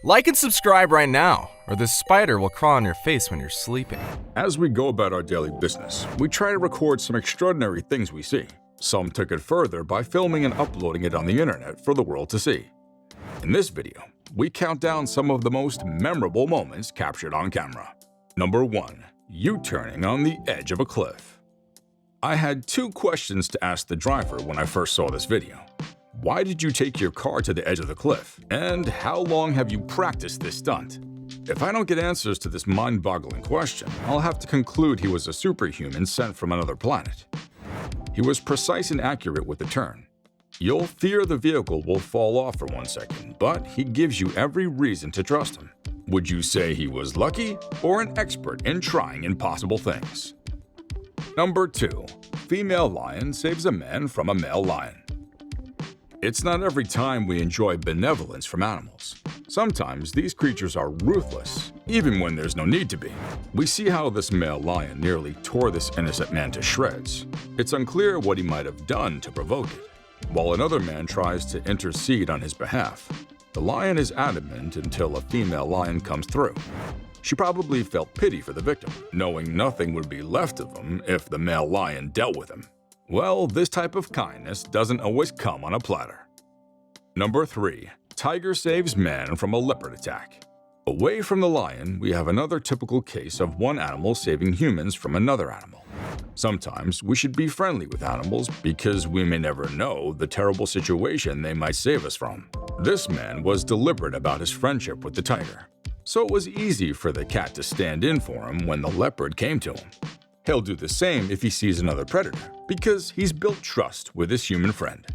Like and subscribe right now, or this spider will crawl on your face when you're sleeping. As we go about our daily business, we try to record some extraordinary things we see. Some took it further by filming and uploading it on the internet for the world to see. In this video, we count down some of the most memorable moments captured on camera. Number 1. U-turning on the edge of a cliff. I had 2 questions to ask the driver when I first saw this video. Why did you take your car to the edge of the cliff? And how long have you practiced this stunt? If I don't get answers to this mind-boggling question, I'll have to conclude he was a superhuman sent from another planet. He was precise and accurate with the turn. You'll fear the vehicle will fall off for 1 second, but he gives you every reason to trust him. Would you say he was lucky or an expert in trying impossible things? Number 2. Female lion saves a man from a male lion. It's not every time we enjoy benevolence from animals. Sometimes these creatures are ruthless, even when there's no need to be. We see how this male lion nearly tore this innocent man to shreds. It's unclear what he might have done to provoke it. While another man tries to intercede on his behalf, the lion is adamant until a female lion comes through. She probably felt pity for the victim, knowing nothing would be left of him if the male lion dealt with him. Well, this type of kindness doesn't always come on a platter. Number 3. Tiger saves man from a leopard attack. Away from the lion, we have another typical case of one animal saving humans from another animal. Sometimes we should be friendly with animals because we may never know the terrible situation they might save us from. This man was deliberate about his friendship with the tiger, so it was easy for the cat to stand in for him when the leopard came to him. He'll do the same if he sees another predator, because he's built trust with his human friend.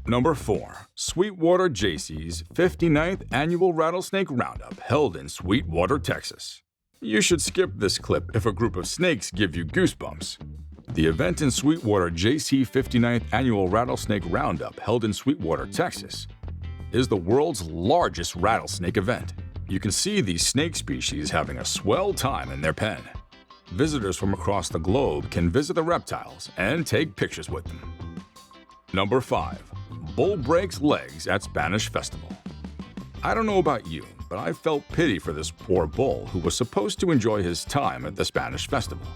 Number 4. Sweetwater JC's 59th Annual Rattlesnake Roundup held in Sweetwater, Texas. You should skip this clip if a group of snakes give you goosebumps. The event in Sweetwater JC 59th Annual Rattlesnake Roundup held in Sweetwater, Texas, is the world's largest rattlesnake event. You can see these snake species having a swell time in their pen. Visitors from across the globe can visit the reptiles and take pictures with them. Number 5. Bull breaks legs at Spanish festival. I don't know about you, but I felt pity for this poor bull who was supposed to enjoy his time at the Spanish festival.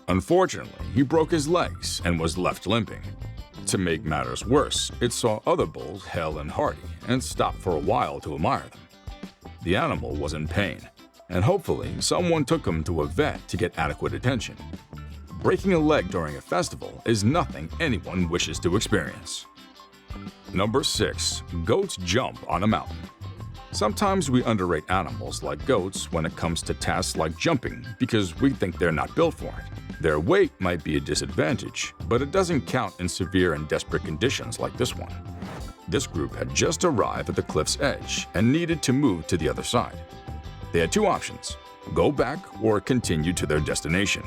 Unfortunately, he broke his legs and was left limping. To make matters worse, it saw other bulls hale and hearty and stopped for a while to admire them. The animal was in pain, and hopefully someone took him to a vet to get adequate attention. Breaking a leg during a festival is nothing anyone wishes to experience. Number 6. Goats jump on a mountain. Sometimes we underrate animals like goats when it comes to tasks like jumping because we think they're not built for it. Their weight might be a disadvantage, but it doesn't count in severe and desperate conditions like this one. This group had just arrived at the cliff's edge and needed to move to the other side. They had 2 options: go back or continue to their destination.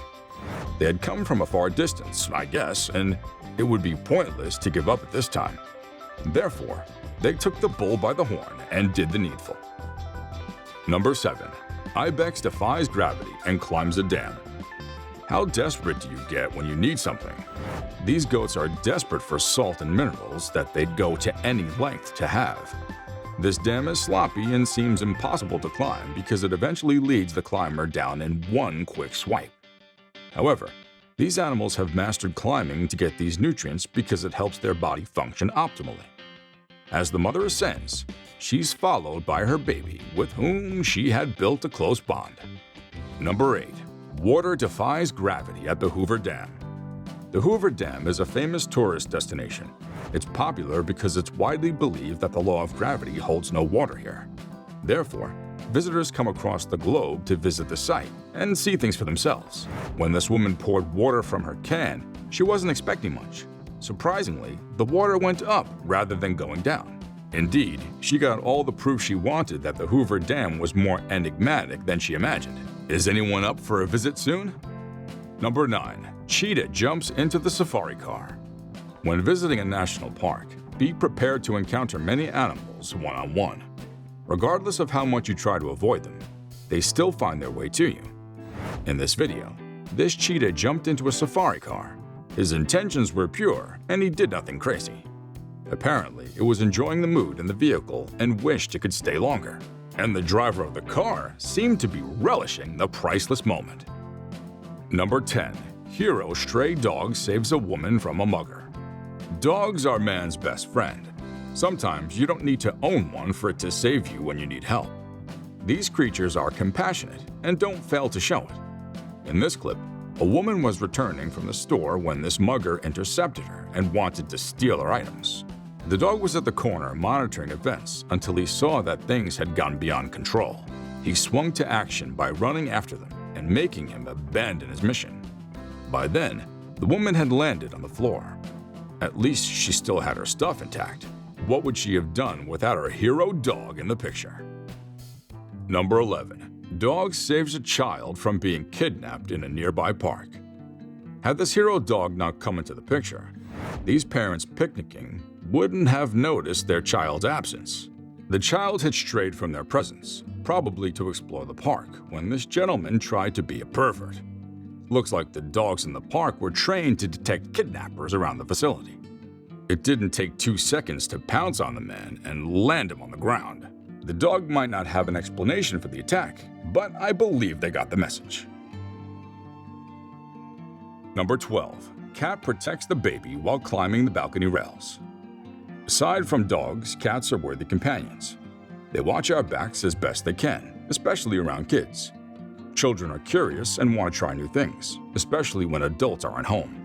They had come from a far distance, I guess, and it would be pointless to give up at this time. Therefore, they took the bull by the horn and did the needful. Number 7. Ibex defies gravity and climbs a dam. How desperate do you get when you need something? These goats are desperate for salt and minerals that they'd go to any length to have. This dam is sloppy and seems impossible to climb because it eventually leads the climber down in one quick swipe. However, these animals have mastered climbing to get these nutrients because it helps their body function optimally. As the mother ascends, she's followed by her baby, with whom she had built a close bond. Number 8. Water defies gravity at the Hoover Dam. The Hoover Dam is a famous tourist destination. It's popular because it's widely believed that the law of gravity holds no water here. Therefore, visitors come across the globe to visit the site and see things for themselves. When this woman poured water from her can, she wasn't expecting much. Surprisingly, the water went up rather than going down. Indeed, she got all the proof she wanted that the Hoover Dam was more enigmatic than she imagined. Is anyone up for a visit soon? Number 9. Cheetah jumps into the safari car. When visiting a national park, be prepared to encounter many animals one-on-one. Regardless of how much you try to avoid them, they still find their way to you. In this video, this cheetah jumped into a safari car. His intentions were pure, and he did nothing crazy. Apparently, it was enjoying the mood in the vehicle and wished it could stay longer. and the driver of the car seemed to be relishing the priceless moment. Number 10. Hero stray dog saves a woman from a mugger. Dogs are man's best friend. Sometimes you don't need to own one for it to save you when you need help. These creatures are compassionate and don't fail to show it. In this clip, a woman was returning from the store when this mugger intercepted her and wanted to steal her items. The dog was at the corner monitoring events until he saw that things had gone beyond control. He swung to action by running after them and making him abandon his mission. By then, the woman had landed on the floor. At least she still had her stuff intact. What would she have done without her hero dog in the picture? Number 11. Dog saves a child from being kidnapped in a nearby park. Had this hero dog not come into the picture, these parents picnicking wouldn't have noticed their child's absence. The child had strayed from their presence, probably to explore the park, when this gentleman tried to be a pervert. Looks like the dogs in the park were trained to detect kidnappers around the facility. It didn't take 2 seconds to pounce on the man and land him on the ground. The dog might not have an explanation for the attack, but I believe they got the message. Number 12. Cat protects the baby while climbing the balcony rails. Aside from dogs, cats are worthy companions. They watch our backs as best they can, especially around kids. Children are curious and want to try new things, especially when adults aren't home.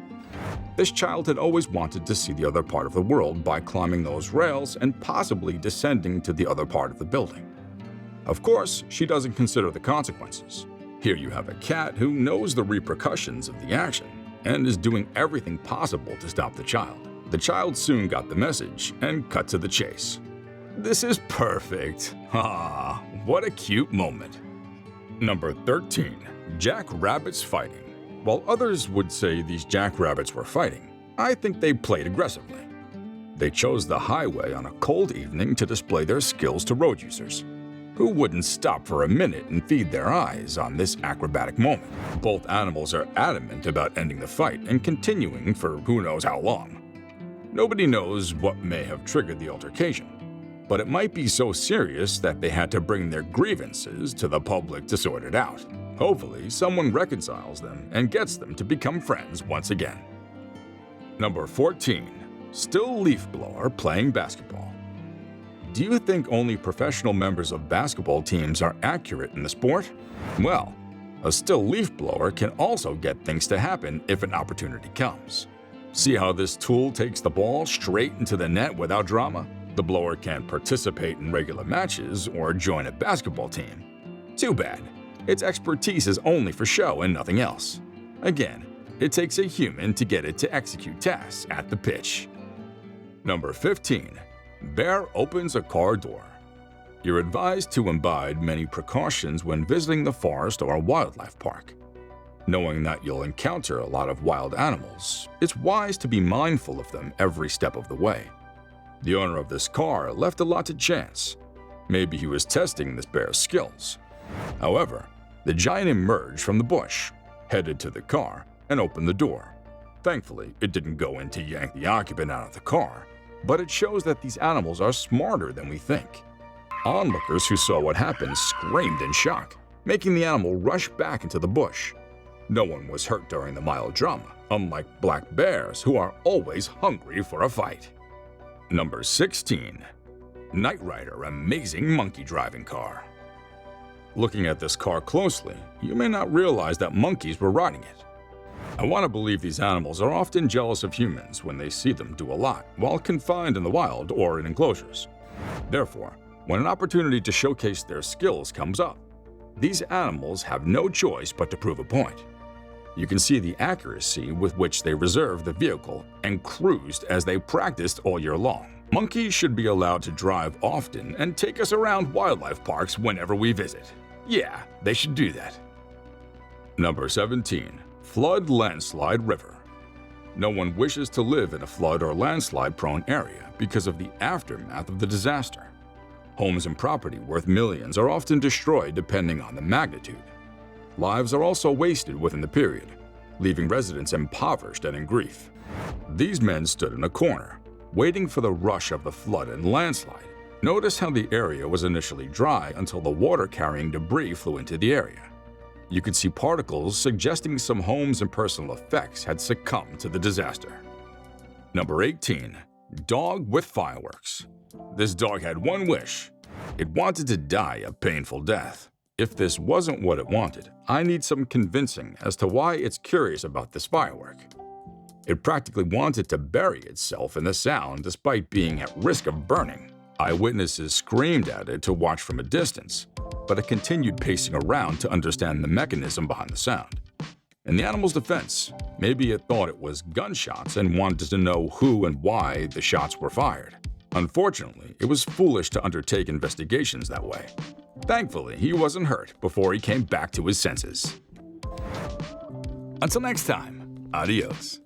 This child had always wanted to see the other part of the world by climbing those rails and possibly descending to the other part of the building. Of course, she doesn't consider the consequences. Here you have a cat who knows the repercussions of the action and is doing everything possible to stop the child. The child soon got the message and cut to the chase. This is perfect. Ah, what a cute moment. Number 13. Jackrabbits fighting. While others would say these jackrabbits were fighting, I think they played aggressively. They chose the highway on a cold evening to display their skills to road users. Who wouldn't stop for a minute and feed their eyes on this acrobatic moment? Both animals are adamant about ending the fight and continuing for who knows how long. Nobody knows what may have triggered the altercation, but it might be so serious that they had to bring their grievances to the public to sort it out. Hopefully, someone reconciles them and gets them to become friends once again. Number 14. Stillleaf blower playing basketball. Do you think only professional members of basketball teams are accurate in the sport? Well, a stillleaf blower can also get things to happen if an opportunity comes. See how this tool takes the ball straight into the net without drama? The blower can't participate in regular matches or join a basketball team. Too bad. Its expertise is only for show and nothing else. Again, it takes a human to get it to execute tasks at the pitch. Number 15. Bear opens a car door. You're advised to imbibe many precautions when visiting the forest or a wildlife park. Knowing that you'll encounter a lot of wild animals, it's wise to be mindful of them every step of the way. The owner of this car left a lot to chance. Maybe he was testing this bear's skills. However, the giant emerged from the bush, headed to the car, and opened the door. Thankfully, it didn't go in to yank the occupant out of the car, but it shows that these animals are smarter than we think. Onlookers who saw what happened screamed in shock, making the animal rush back into the bush. No one was hurt during the mild drama, unlike black bears who are always hungry for a fight. Number 16. Knight Rider amazing monkey driving car. Looking at this car closely, you may not realize that monkeys were riding it. I want to believe these animals are often jealous of humans when they see them do a lot while confined in the wild or in enclosures. Therefore, when an opportunity to showcase their skills comes up, these animals have no choice but to prove a point. You can see the accuracy with which they reserved the vehicle and cruised as they practiced all year long. Monkeys should be allowed to drive often and take us around wildlife parks whenever we visit. Yeah, they should do that. Number 17. Flood landslide river. No one wishes to live in a flood or landslide-prone area because of the aftermath of the disaster. Homes and property worth millions are often destroyed depending on the magnitude. Lives are also wasted within the period, leaving residents impoverished and in grief. These men stood in a corner, waiting for the rush of the flood and landslide, Notice how the area was initially dry until the water-carrying debris flew into the area. You could see particles suggesting some homes and personal effects had succumbed to the disaster. Number 18. Dog with fireworks. This dog had one wish. It wanted to die a painful death. If this wasn't what it wanted, I need some convincing as to why it's curious about this firework. It practically wanted to bury itself in the sound despite being at risk of burning. Eyewitnesses screamed at it to watch from a distance, but it continued pacing around to understand the mechanism behind the sound. In the animal's defense, maybe it thought it was gunshots and wanted to know who and why the shots were fired. Unfortunately, it was foolish to undertake investigations that way. Thankfully, he wasn't hurt before he came back to his senses. Until next time, adios.